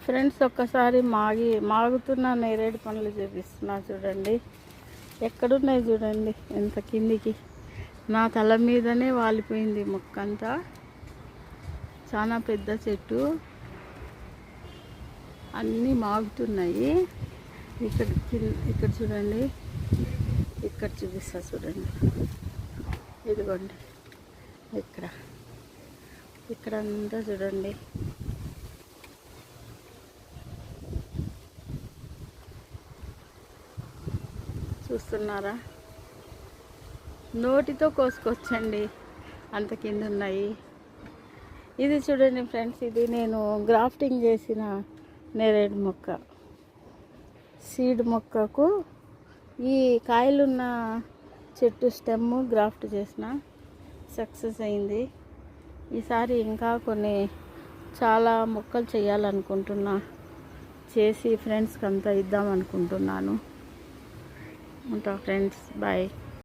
Friends ఒక్కసారి మాగుతున్న నేరేడు పండ్లు చూపిస్తున్నా చూడండి. ఎక్కడున్నాయి చూడండి, ఎంత కిందికి నా తల మీదనే వాలిపోయింది మొక్క అంతా. చాలా పెద్ద చెట్టు, అన్నీ మాగుతున్నాయి. ఇక్కడ చూడండి, ఇక్కడ చూపిస్తా చూడండి. ఇదిగోండి, ఇక్కడంతా చూడండి. చూస్తున్నారా? నోటితో కోసుకొచ్చండి, అంత కింద ఉన్నాయి. ఇది చూడండి ఫ్రెండ్స్, ఇది నేను గ్రాఫ్టింగ్ చేసిన నేరేడు మొక్క. సీడ్ మొక్కకు ఈ కాయలున్న చెట్టు స్టెమ్ గ్రాఫ్ట్ చేసిన, సక్సెస్ అయింది. ఈసారి ఇంకా చాలా మొక్కలు చేయాలనుకుంటున్నా, చేసి ఫ్రెండ్స్కి అంతా ఇద్దామనుకుంటున్నాను. ఉంటా ఫ్రెండ్స్, బాయ్.